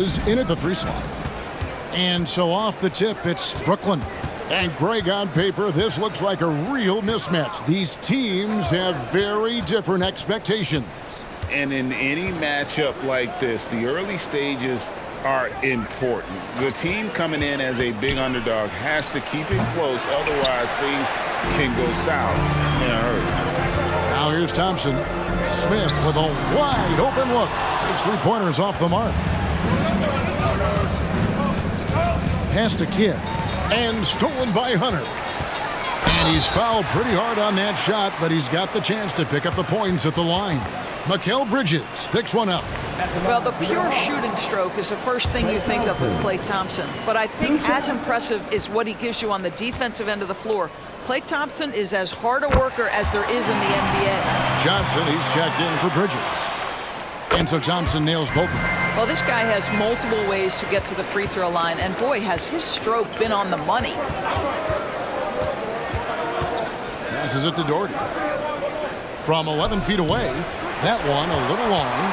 is in at the 3 slot. And so off the tip, it's Brooklyn. And Greg, on paper, this looks like a real mismatch. These teams have very different expectations. And in any matchup like this, the early stages are important. The team coming in as a big underdog has to keep it close, otherwise things can go south in a hurry. Now here's Thompson. Smith with a wide open look. His 3-pointers off the mark. Pass to Kidd. And stolen by Hunter. And he's fouled pretty hard on that shot, but he's got the chance to pick up the points at the line. Mikal Bridges picks one up. Well, the pure shooting stroke is the first thing you think of with Klay Thompson. But I think as impressive is what he gives you on the defensive end of the floor. Klay Thompson is as hard a worker as there is in the NBA. Johnson, he's checked in for Bridges. And so Thompson nails both of them. Well, this guy has multiple ways to get to the free throw line, and boy, has his stroke been on the money. Passes it to Doherty. From 11 feet away, that one a little long.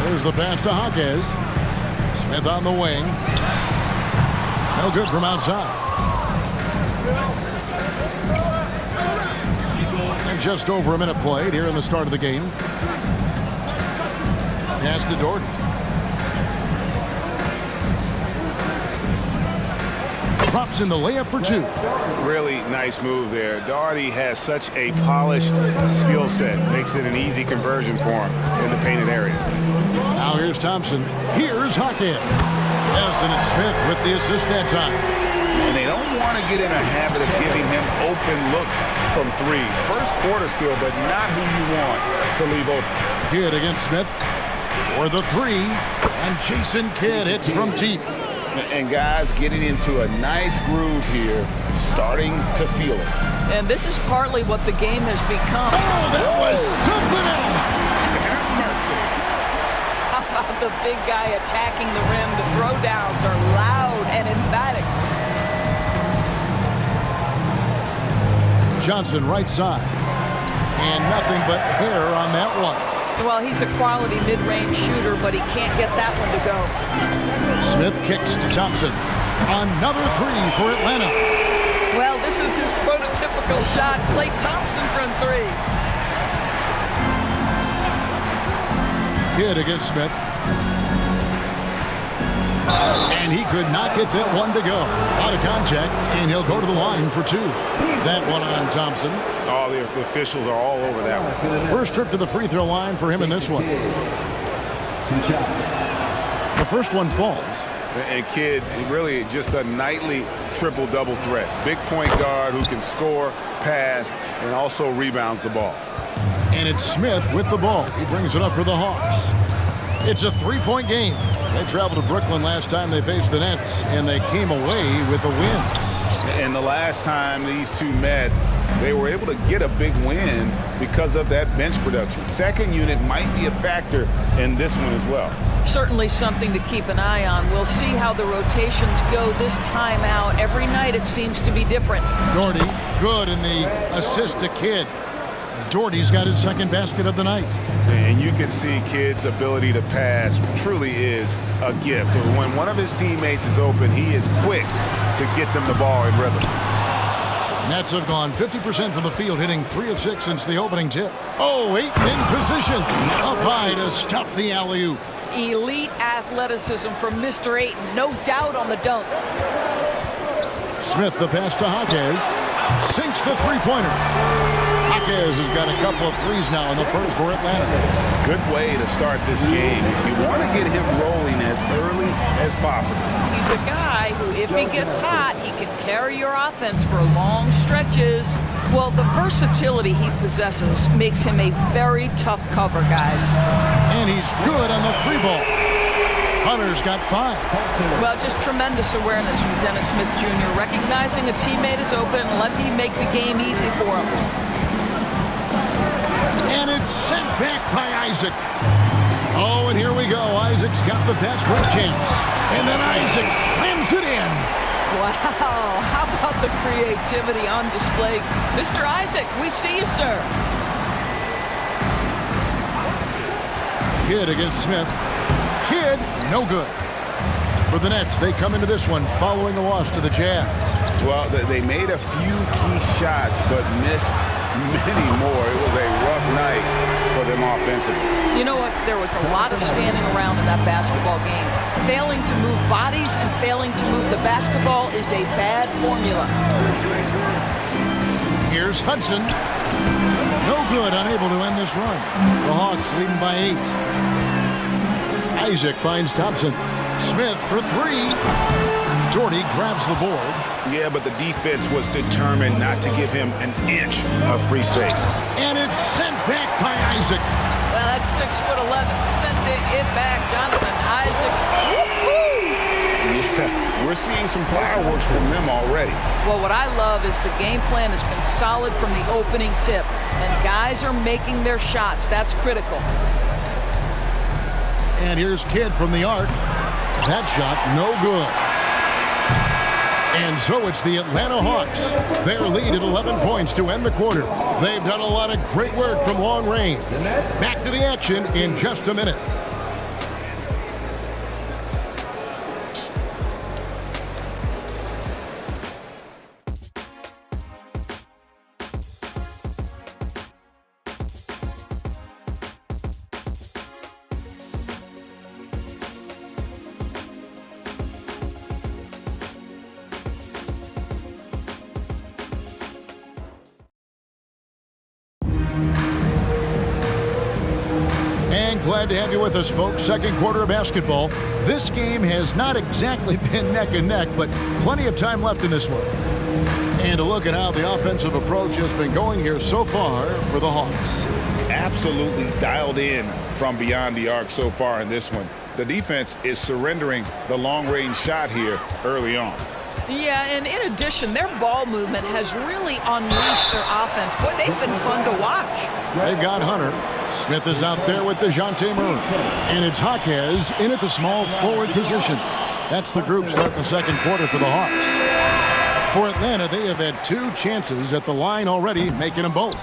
There's the pass to Hawkes. Smith on the wing. No good from outside. And just over a minute played here in the start of the game. Pass to Doherty. Drops in the layup for 2. Really nice move there. Doherty has such a polished skill set. Makes it an easy conversion for him in the painted area. Now here's Thompson. Here's Hawkes. Yes, and it's Smith with the assist that time. And they don't want to get in a habit of giving him open looks from 3. First quarter still, but not who you want to leave open. Kidd against Smith. For the 3, and Jason Kidd hits from deep. And guys getting into a nice groove here, starting to feel it. And this is partly what the game has become. Oh, that was something else. Have mercy. How about the big guy attacking the rim? The throwdowns are loud and emphatic. Johnson right side. And nothing but hair on that one. Well, he's a quality mid-range shooter, but he can't get that one to go. Smith kicks to Thompson. Another 3 for Atlanta. Well, this is his prototypical shot. Klay Thompson from 3. Kidd against Smith. And he could not get that one to go. Out of contact, and he'll go to the line for 2. That one on Thompson. All the officials are all over that one. First trip to the free throw line for him in this one. The first one falls. And Kidd, really just a nightly triple-double threat. Big point guard who can score, pass, and also rebounds the ball. And it's Smith with the ball. He brings it up for the Hawks. It's a 3-point game. They traveled to Brooklyn last time they faced the Nets, and they came away with a win. And the last time these two met, they were able to get a big win because of that bench production. Second unit might be a factor in this one as well. Certainly something to keep an eye on. We'll see how the rotations go this time out. Every night it seems to be different. Doherty, good in the assist to Kidd. Doherty's got his second basket of the night. And you can see Kidd's ability to pass truly is a gift. When one of his teammates is open, he is quick to get them the ball in rhythm. Nets have gone 50% from the field, hitting 3 of 6 since the opening tip. Oh, 8 in position. Up high to stuff the alley-oop. Elite athleticism from Mr. Ayton. No doubt on the dunk. Smith, the pass to Hawkes. Sinks the 3-pointer. Hawkes has got a couple of 3s now in the first for Atlanta. Good way to start this game. You want to get him rolling as early as possible. He's a guy who, if he gets hot, he can carry your offense for long stretches. Well, the versatility he possesses makes him a very tough cover, guys. And he's good on the 3-ball. Hunter's got 5. Well, just tremendous awareness from Dennis Smith Jr. Recognizing a teammate is open, let me make the game easy for him. And it's sent back by Isaac. Oh, and here we go. Isaac's got the pass for a chance. And then Isaac slams it in. Wow, how about the creativity on display? Mr. Isaac, we see you, sir. Kidd against Smith. Kidd No good. For the Nets, they come into this one following a loss to the Jazz. Well, they made a few key shots, but missed many more. It was a rough night for them offensively. You know what? There was a lot of standing around in that basketball game. Failing to move bodies and failing to move the basketball is a bad formula. Here's Hudson. No good, unable to end this run. The Hawks leading by 8. Isaac finds Thompson. Smith for 3. Doherty grabs the board. Yeah, but the defense was determined not to give him an inch of free space. And it's sent back by Isaac. Well, that's 6'11", sending it back. Jonathan Isaac. Yeah, we're seeing some fireworks from them already. Well, what I love is the game plan has been solid from the opening tip. And guys are making their shots. That's critical. And here's Kidd from the arc. That shot, no good. And so it's the Atlanta Hawks. Their lead at 11 points to end the quarter. They've done a lot of great work from long range. Back to the action in just a minute. Glad to have you with us, folks. Second quarter of basketball. This game has not exactly been neck and neck, but plenty of time left in this one. And a look at how the offensive approach has been going here so far for the Hawks. Absolutely dialed in from beyond the arc so far in this one. The defense is surrendering the long-range shot here early on. Yeah, and in addition, their ball movement has really unleashed their offense. Boy, they've been fun to watch. They've got Hunter. Smith is out there with DeJounte Murray. And it's Jaquez in at the small forward position. That's the group starting the second quarter for the Hawks. For Atlanta, they have had 2 chances at the line already, making them both.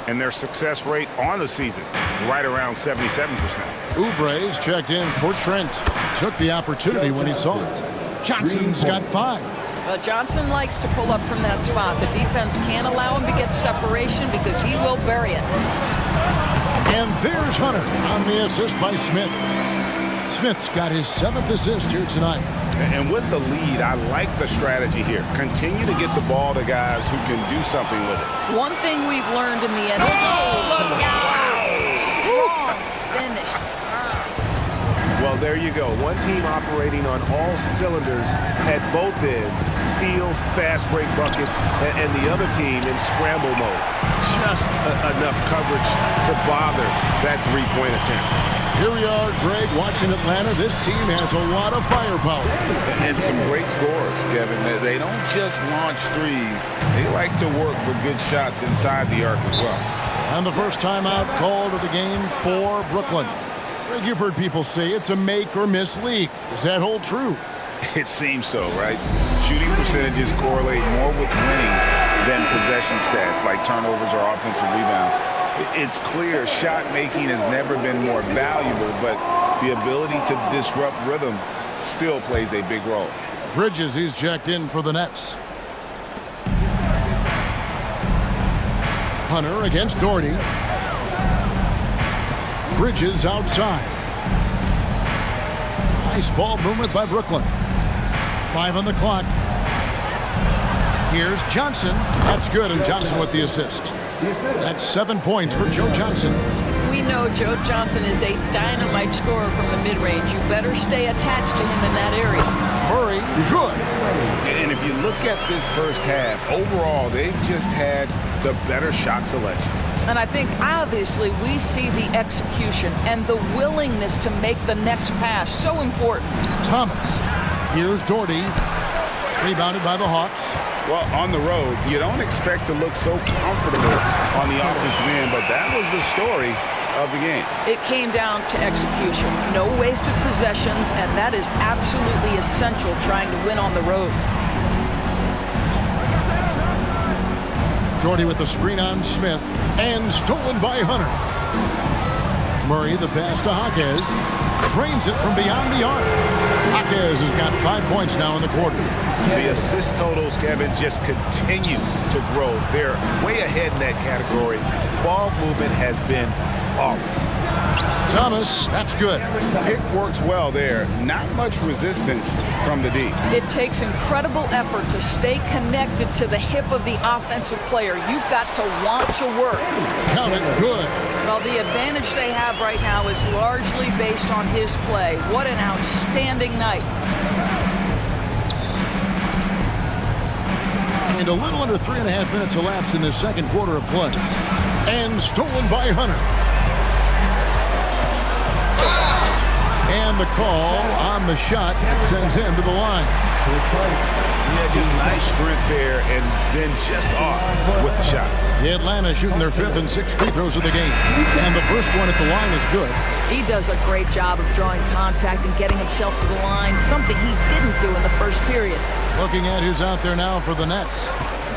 And their success rate on the season, right around 77%. Oubre's checked in for Trent. Took the opportunity when he saw it. Johnson's got 5. Johnson likes to pull up from that spot. The defense can't allow him to get separation because he will bury it. And there's Hunter on the assist by Smith. Smith's got his 7th assist here tonight. And with the lead, I like the strategy here. Continue to get the ball to guys who can do something with it. One thing we've learned in the end. Oh, look out! Strong finish. Well, there you go. One team operating on all cylinders at both ends. Steals, fast break buckets, and the other team in scramble mode. Just enough coverage to bother that three-point attempt. Here we are, Greg, watching Atlanta. This team has a lot of firepower. And some great scores, Kevin. They don't just launch threes. They like to work for good shots inside the arc as well. And the first timeout called of the game for Brooklyn. Greg, you've heard people say it's a make-or-miss league. Does that hold true? It seems so, right? Shooting percentages correlate more with winning than possession stats like turnovers or offensive rebounds. It's clear shot making has never been more valuable, but the ability to disrupt rhythm still plays a big role. Bridges, he's checked in for the Nets. Hunter against Doherty. Bridges outside. Nice ball movement by Brooklyn. 5 on the clock. Here's Johnson. That's good, and Johnson with the assist. That's 7 points for Joe Johnson. We know Joe Johnson is a dynamite scorer from the mid-range. You better stay attached to him in that area. Murray, good. And if you look at this first half, overall, they've just had the better shot selection. And I think, obviously, we see the execution and the willingness to make the next pass so important. Thomas. Here's Doherty. Rebounded by the Hawks. Well, on the road, you don't expect to look so comfortable on the offensive end, but that was the story of the game. It came down to execution. No wasted possessions, and that is absolutely essential trying to win on the road. Doherty with the screen on Smith, and stolen by Hunter. Murray the pass to Jaquez. Drains it from beyond the arc. Jaquez has got 5 points now in the quarter. The assist totals, Kevin, just continue to grow. They're way ahead in that category. Ball movement has been flawless. Thomas, that's good. Pick works well there. Not much resistance from the D. It takes incredible effort to stay connected to the hip of the offensive player. You've got to want to work. Count it, good. Well, the advantage they have right now is largely based on his play. What an outstanding night. And a little under 3.5 minutes elapsed in the second quarter of play. And stolen by Hunter. And the call on the shot sends him to the line. Yeah, just nice strength there and then just off with the shot. The Atlanta shooting their 5th and 6th free throws of the game. And the first one at the line is good. He does a great job of drawing contact and getting himself to the line, something he didn't do in the first period. Looking at who's out there now for the Nets.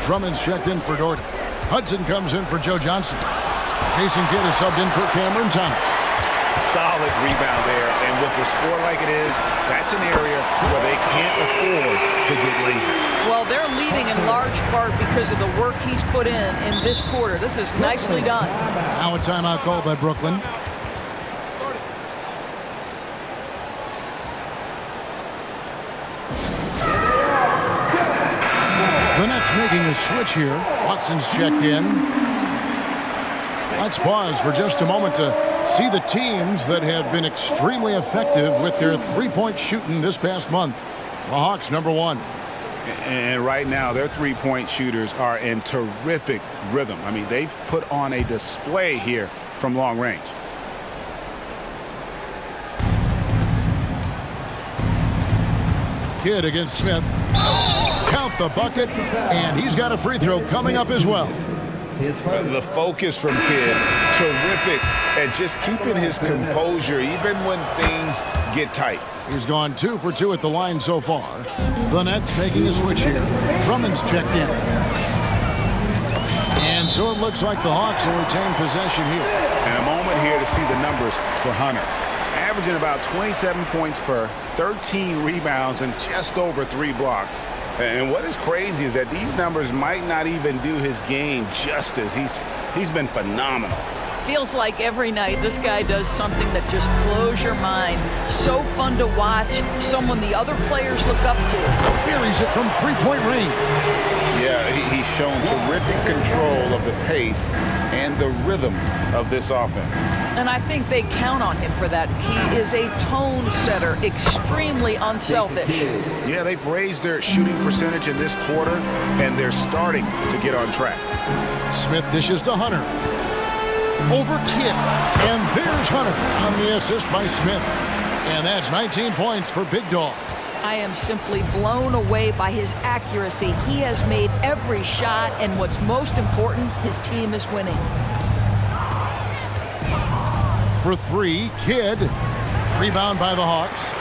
Drummond's checked in for Doherty. Hudson comes in for Joe Johnson. Jason Kidd is subbed in for Cameron Thomas. Solid rebound there, and with the score like it is, that's an area where they can't afford to get lazy. Well, they're leading in large part because of the work he's put in this quarter. This is nicely done. Now a timeout called by Brooklyn. The Nets making a switch here. Watson's checked in. Let's pause for just a moment to see the teams that have been extremely effective with their three-point shooting this past month. The Hawks, number 1. And right now, their three-point shooters are in terrific rhythm. I mean, they've put on a display here from long range. Kidd against Smith. Count the bucket, and he's got a free throw coming up as well. The focus from Kidd, terrific at just keeping his composure even when things get tight. He's gone 2 for 2 at the line so far. The Nets making a switch here. Drummond's checked in. And so it looks like the Hawks will retain possession here. And a moment here to see the numbers for Hunter. Averaging about 27 points per, 13 rebounds, and just over 3 blocks. And what is crazy is that these numbers might not even do his game justice. He's been phenomenal. Feels like every night this guy does something that just blows your mind. So fun to watch, someone the other players look up to. Buries it from three-point range. Yeah, he's shown terrific control of the pace and the rhythm of this offense. And I think they count on him for that. He is a tone setter, extremely unselfish. Yeah, they've raised their shooting percentage in this quarter, and they're starting to get on track. Smith dishes to Hunter. Over Kidd. And there's Hunter on the assist by Smith. And that's 19 points for Big Dog. I am simply blown away by his accuracy. He has made every shot, and what's most important, his team is winning. For 3, Kidd. Rebound by the Hawks.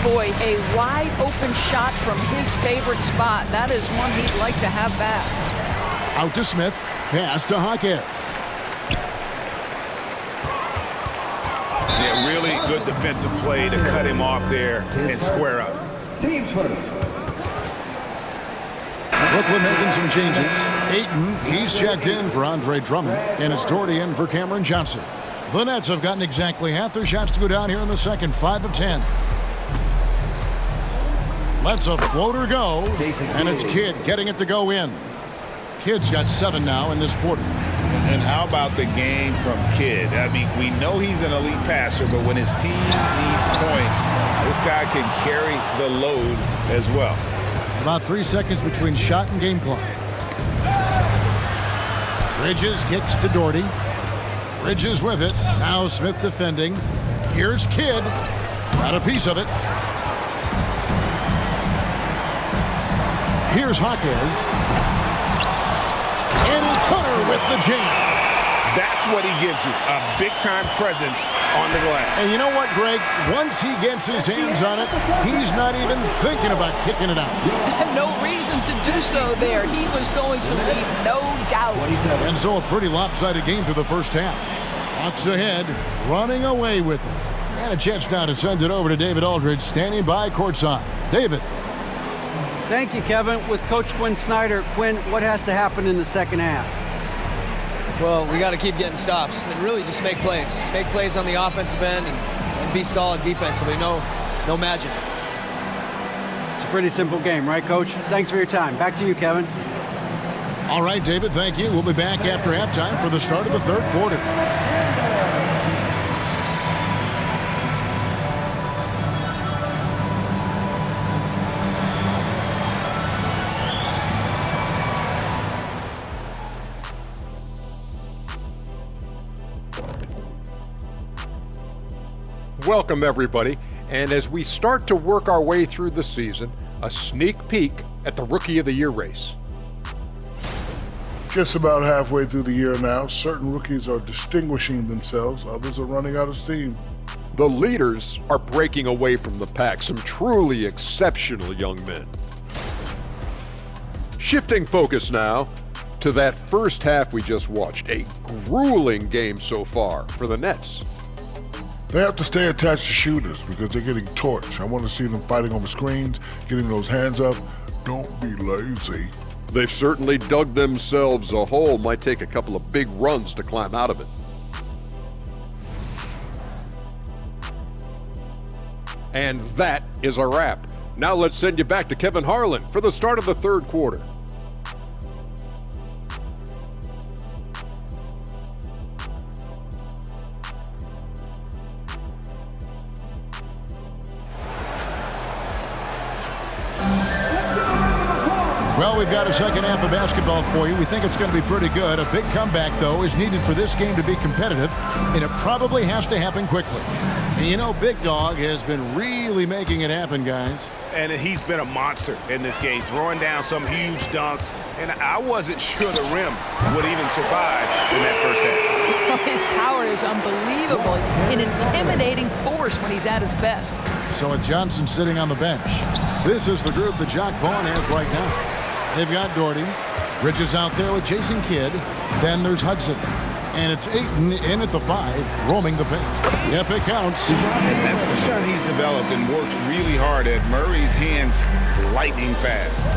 Boy, a wide open shot from his favorite spot. That is one he'd like to have back. Out to Smith. Pass to Jaquez. Yeah, really good defensive play to cut him off there and square up. Brooklyn making some changes. Ayton, he's checked in for Andre Drummond, and it's Doherty in for Cameron Johnson. The Nets have gotten exactly half their shots to go down here in the second, 5 of 10. Lets a floater go, and it's Kidd getting it to go in. Kidd's got 7 now in this quarter. And how about the game from Kidd? I mean, we know he's an elite passer, but when his team needs points, this guy can carry the load as well. About 3 seconds between shot and game clock. Bridges kicks to Doherty. Bridges with it. Now Smith defending. Here's Kidd. Got a piece of it. Here's Jaquez. And it's Hunter with the jam. That's what he gives you, a big-time presence on the glass. And you know what, Greg? Once he gets his hands on it, he's not even thinking about kicking it out. No reason to do so there. He was going to leave, no doubt. And so a pretty lopsided game through the first half. Hawks ahead, running away with it. And a chance now to send it over to David Aldridge, standing by courtside. David. Thank you, Kevin. With Coach Quinn Snyder, Quinn, what has to happen in the second half? Well, we got to keep getting stops and really just make plays. Make plays on the offensive end and be solid defensively. No magic. It's a pretty simple game, right, Coach? Thanks for your time. Back to you, Kevin. All right, David, thank you. We'll be back after halftime for the start of the third quarter. Welcome, everybody. And as we start to work our way through the season, a sneak peek at the Rookie of the Year race. Just about halfway through the year now, certain rookies are distinguishing themselves, others are running out of steam. The leaders are breaking away from the pack, some truly exceptional young men. Shifting focus now to that first half we just watched, a grueling game so far for the Nets. They have to stay attached to shooters because they're getting torched. I want to see them fighting over screens, getting those hands up. Don't be lazy. They've certainly dug themselves a hole. Might take a couple of big runs to climb out of it. And that is a wrap. Now let's send you back to Kevin Harlan for the start of the third quarter. Well, we've got a second half of basketball for you. We think it's going to be pretty good. A big comeback, though, is needed for this game to be competitive, and it probably has to happen quickly. And you know, Big Dog has been really making it happen, guys. And he's been a monster in this game, throwing down some huge dunks. And I wasn't sure the rim would even survive in that first half. His power is unbelievable. An intimidating force when he's at his best. So with Johnson sitting on the bench, this is the group that Jock Vaughn has right now. They've got Doherty, Bridges out there with Jason Kidd. Then there's Hudson. And it's Ayton in at the 5, roaming the paint. Yep, it counts. And that's the shot he's developed and worked really hard at. Murray's hands lightning fast.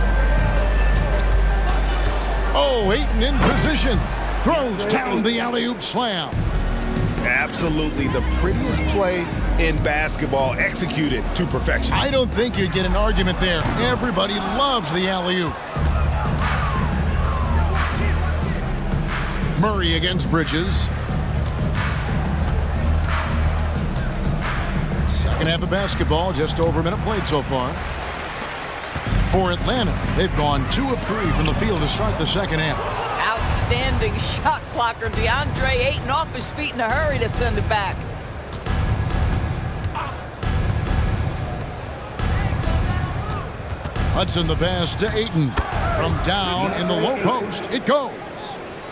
Oh, Ayton in position. Throws down the alley-oop slam. Absolutely the prettiest play in basketball, executed to perfection. I don't think you'd get an argument there. Everybody loves the alley-oop. Murray against Bridges. Second half of basketball, just over a minute played so far. For Atlanta, they've gone 2 of 3 from the field to start the second half. Outstanding shot blocker. DeAndre Ayton off his feet in a hurry to send it back. Hudson the pass to Ayton. From down in the low post, it goes.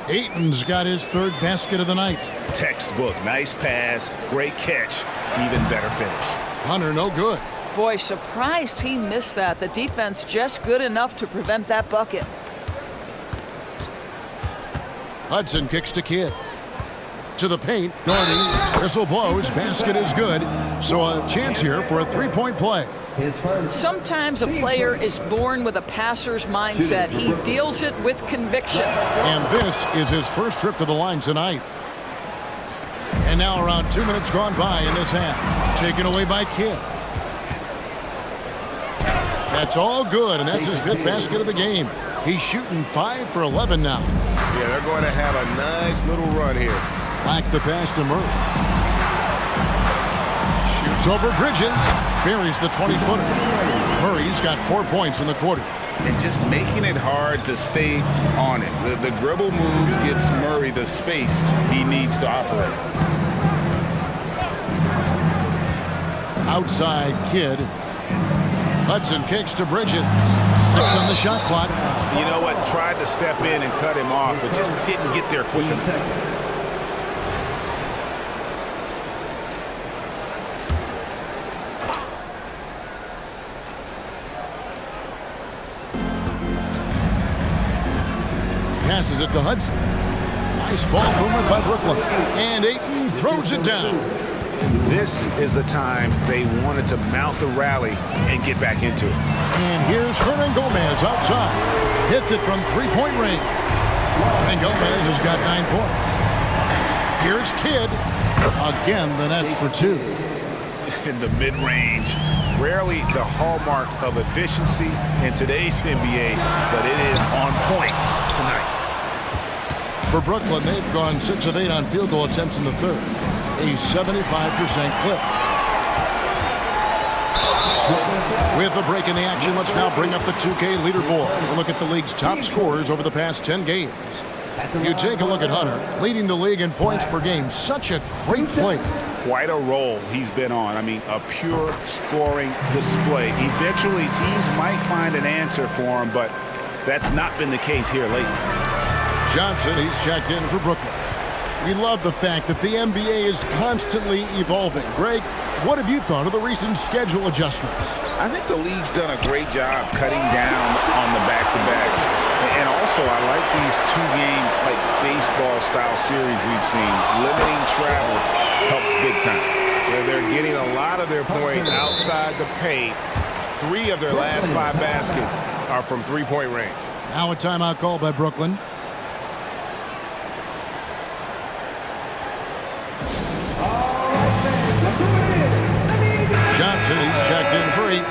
Ayton's got his 3rd basket of the night. Textbook, nice pass, great catch, even better finish. Hunter, no good. Boy, surprised he missed that. The defense just good enough to prevent that bucket. Hudson kicks to Kidd. To the paint, Doherty, whistle blows, basket is good. So a chance here for a 3-point play. Sometimes a player is born with a passer's mindset. He deals it with conviction. And this is his first trip to the line tonight. And now around 2 minutes gone by in this half. Taken away by Kidd. That's all good, and that's his 5th basket of the game. He's shooting 5 for 11 now. Yeah, they're going to have a nice little run here. Back the pass to Murray. Shoots over Bridges. Buries the 20-footer. Murray's got 4 points in the quarter. And just making it hard to stay on it. The dribble moves gets Murray the space he needs to operate. Outside Kidd. Hudson kicks to Bridges. 6 on the shot clock. You know what? Tried to step in and cut him off, but just didn't get there quick enough. Passes it to Hudson. Nice ball movement by Brooklyn. And Ayton throws it down. This is the time they wanted to mount the rally and get back into it. And here's Hernan Gomez outside. Hits it from three-point range. And Gomez has got 9 points. Here's Kidd. Again, the Nets for 2. In the mid-range, rarely the hallmark of efficiency in today's NBA, but it is on point tonight. For Brooklyn, they've gone 6 of 8 on field goal attempts in the third. A 75% clip. With a break in the action, let's now bring up the 2K leaderboard. We'll look at the league's top scorers over the past 10 games. You take a look at Hunter, leading the league in points per game. Such a great play. Quite a role he's been on. I mean, a pure scoring display. Eventually, teams might find an answer for him, but that's not been the case here lately. Johnson, he's checked in for Brooklyn. We love the fact that the NBA is constantly evolving. Greg, what have you thought of the recent schedule adjustments? I think the league's done a great job cutting down on the back-to-backs. And also, I like these two-game, like baseball-style series we've seen. Limiting travel helps big time. They're getting a lot of their points outside the paint. 3 of their last 5 baskets are from three-point range. Now a timeout call by Brooklyn. Johnson, he's checked in for 8.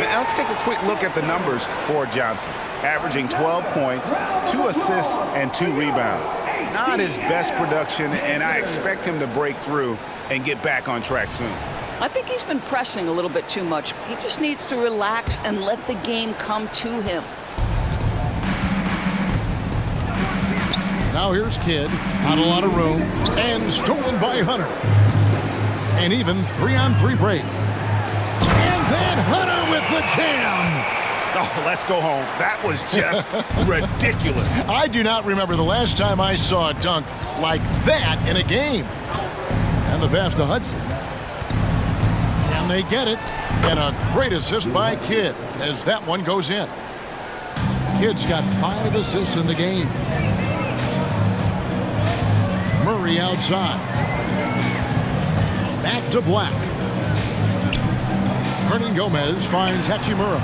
Now let's take a quick look at the numbers for Johnson. Averaging 12 points, 2 assists, and 2 rebounds. Not his best production, and I expect him to break through and get back on track soon. I think he's been pressing a little bit too much. He just needs to relax and let the game come to him. Now here's Kidd. Not a lot of room. And stolen by Hunter. And even 3-on-3 break. And then Hunter with the jam. Oh, let's go home. That was just ridiculous. I do not remember the last time I saw a dunk like that in a game. And the pass to Hudson. Can they get it? And a great assist by Kidd as that one goes in. Kidd's got 5 assists in the game. Murray outside. Back to Black. Hernan Gomez finds Hachimura.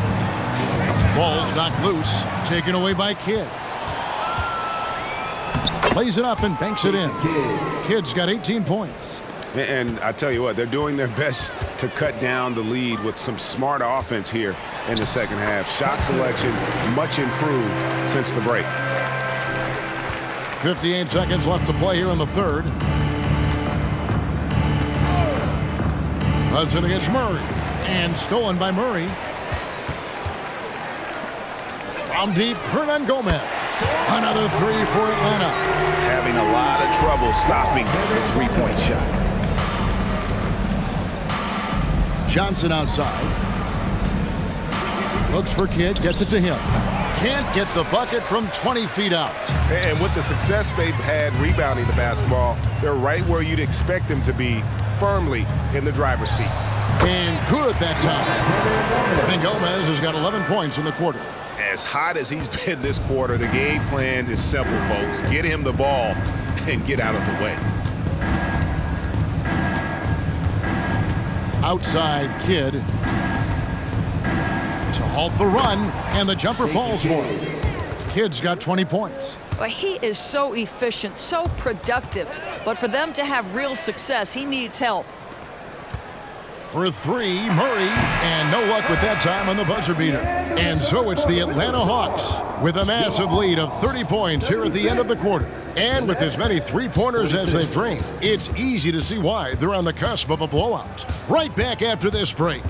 Ball's knocked loose. Taken away by Kidd. Plays it up and banks it in. Kidd's got 18 points. And I tell you what, they're doing their best to cut down the lead with some smart offense here in the second half. Shot selection much improved since the break. 58 seconds left to play here in the third. Hudson against Murray. And stolen by Murray. From deep, Hernan Gomez. Another 3 for Atlanta. Having a lot of trouble stopping the three-point shot. Johnson outside. Looks for Kidd, gets it to him. Can't get the bucket from 20 feet out. And with the success they've had rebounding the basketball, they're right where you'd expect them to be, firmly in the driver's seat. And good that time. And Gomez has got 11 points in the quarter. As hot as he's been this quarter, the game plan is simple, folks. Get him the ball and get out of the way. Outside Kidd to halt the run, and the jumper falls for him. Kidd's got 20 points. Well, he is so efficient, so productive. But for them to have real success, he needs help. For 3, Murray, and no luck with that time on the buzzer beater. And so it's the Atlanta Hawks with a massive lead of 30 points here at the end of the quarter. And with as many three-pointers as they've drained, it's easy to see why they're on the cusp of a blowout. Right back after this break.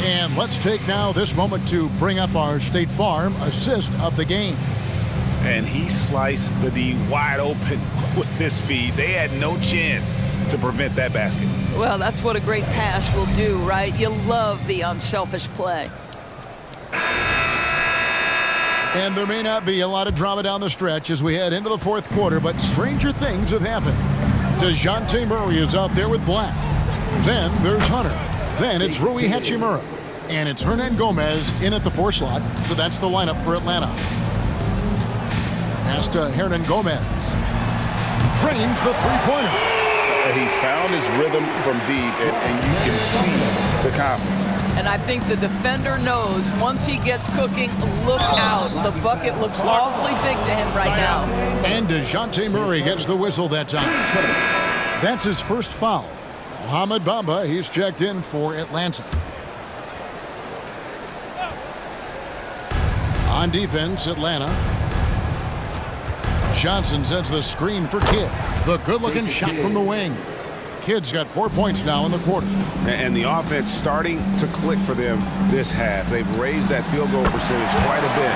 And let's take now this moment to bring up our State Farm assist of the game. And he sliced the D wide open with his feet. They had no chance to prevent that basket. Well, that's what a great pass will do, right? You love the unselfish play. And there may not be a lot of drama down the stretch as we head into the fourth quarter, but stranger things have happened. DeJounte Murray is out there with Black. Then there's Hunter. Then it's Rui Hachimura. And it's Hernan Gomez in at the 4 slot, so that's the lineup for Atlanta. Pass to Hernan Gomez. Drains the three-pointer. He's found his rhythm from deep, and you can see the confidence. And I think the defender knows once he gets cooking, look out. The bucket looks awfully big to him right now. And DeJounte Murray gets the whistle that time. That's his first foul. Mohamed Bamba, he's checked in for Atlanta. On defense, Atlanta. Johnson sets the screen for Kidd. The good-looking shot from the wing. Kidd's got 4 points now in the quarter. And the offense starting to click for them this half. They've raised that field goal percentage quite a bit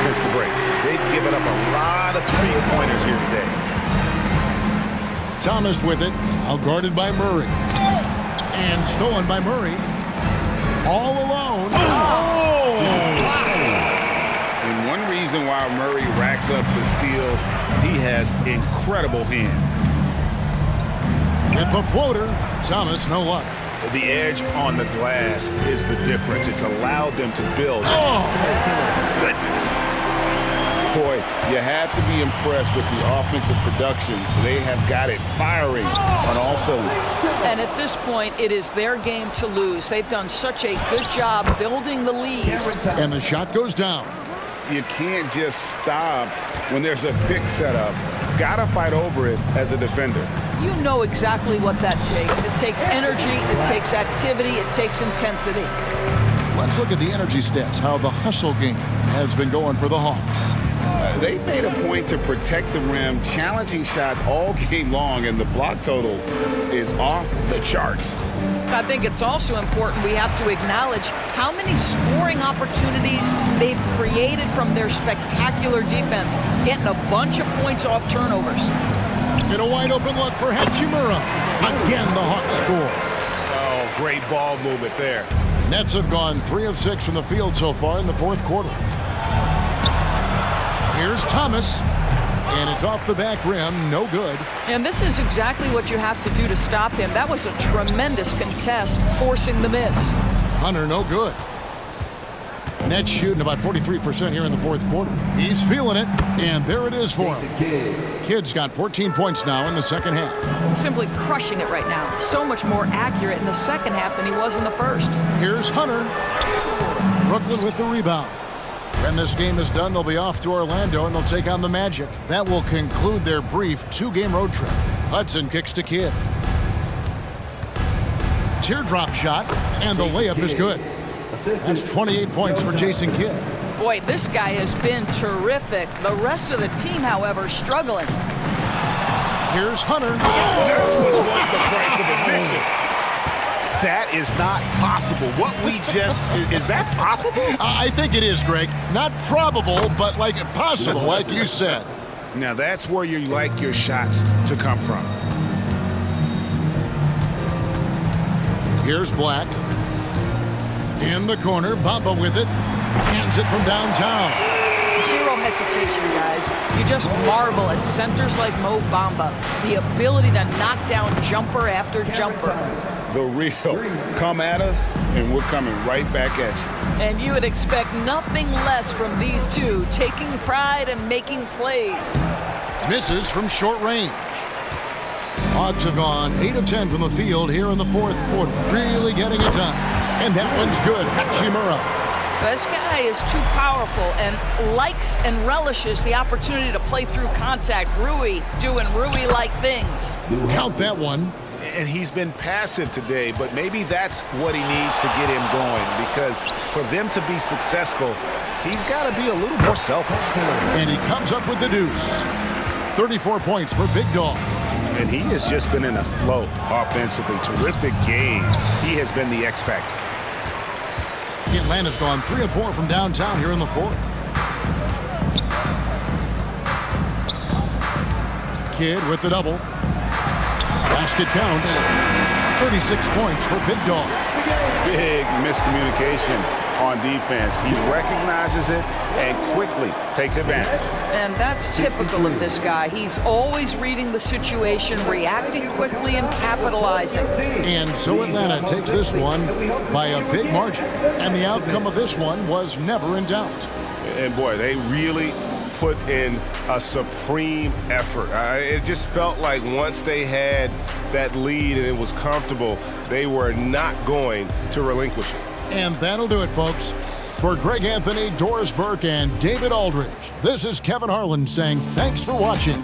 since the break. They've given up a lot of three-pointers here today. Thomas with it, outguarded by Murray. And stolen by Murray. All alone. And one reason why Murray racks up the steals, he has incredible hands. With the floater, Thomas, no luck. The edge on the glass is the difference. It's allowed them to build. Goodness. Boy, you have to be impressed with the offensive production. They have got it firing on all cylinders. And at this point, it is their game to lose. They've done such a good job building the lead. And the shot goes down. You can't just stop when there's a pick set up. Gotta fight over it as a defender. You know exactly what that takes. It takes energy, it takes activity, it takes intensity. Let's look at the energy stats, how the hustle game has been going for the Hawks. They made a point to protect the rim, challenging shots all game long, and the block total is off the charts. I think it's also important we have to acknowledge how many scoring opportunities they've created from their spectacular defense, getting a bunch of points off turnovers. In a wide open look for Hachimura. Again, the Hawks score. Oh, great ball movement there. Nets have gone 3 of 6 from the field so far in the fourth quarter. Here's Thomas. And it's off the back rim, no good. And this is exactly what you have to do to stop him. That was a tremendous contest, forcing the miss. Hunter, no good. Nets shooting about 43% here in the fourth quarter. He's feeling it, and there it is for him. Kidd's got 14 points now in the second half. Simply crushing it right now. So much more accurate in the second half than he was in the first. Here's Hunter. Brooklyn with the rebound. When this game is done, they'll be off to Orlando, and they'll take on the Magic. That will conclude their brief 2-game road trip. Hudson kicks to Kidd. Teardrop shot, and the layup is good. That's 28 points for Jason Kidd. Boy, this guy has been terrific. The rest of the team, however, struggling. Here's Hunter. That was worth the price of admission. That is not possible. What we just, is that possible? I think it is, Greg. Not probable, but like possible, like you said. Now that's where you like your shots to come from. Here's Black. In the corner, Bamba with it. Hands it from downtown. Zero hesitation, guys. You just marvel at centers like Mo Bamba. The ability to knock down jumper after jumper. The real come at us, and we're coming right back at you. And you would expect nothing less from these two, taking pride and making plays. Misses from short range. Hawks have gone 8 of 10 from the field here in the fourth quarter. Really getting it done. And that one's good. Hachimura. This guy is too powerful and likes and relishes the opportunity to play through contact. Rui doing Rui-like things. Count that one. And he's been passive today, but maybe that's what he needs to get him going, because for them to be successful, he's got to be a little more selfish. And he comes up with the deuce. 34 points for Big Dog. And he has just been in a flow offensively. Terrific game. He has been the X factor. Atlanta's gone 3 of 4 from downtown here in the fourth. Kidd with the double. Basket counts. 36 points for Big Dog. Big miscommunication on defense. He recognizes it and quickly takes advantage. And that's typical of this guy. He's always reading the situation, reacting quickly, and capitalizing. And so Atlanta takes this one by a big margin. And the outcome of this one was never in doubt. And boy, they really put in a supreme effort. It just felt like once they had that lead and it was comfortable, they were not going to relinquish it. And that'll do it, folks. For Greg Anthony, Doris Burke, and David Aldridge, this is Kevin Harlan saying thanks for watching.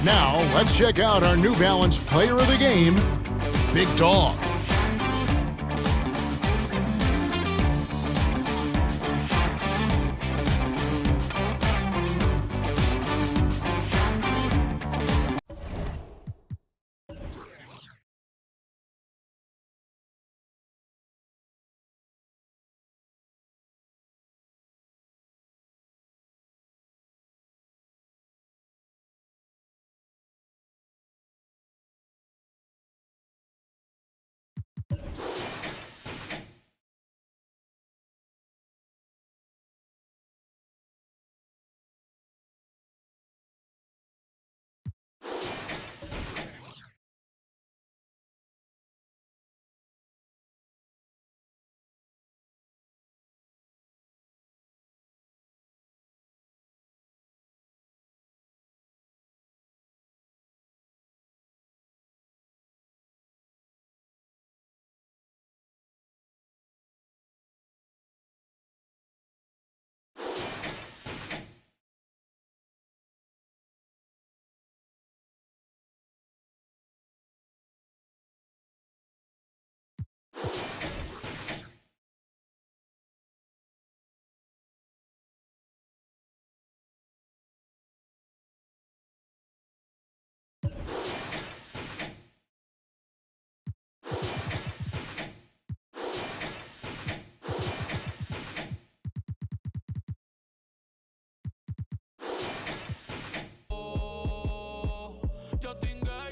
Now, let's check out our New Balance player of the game, Big Dog.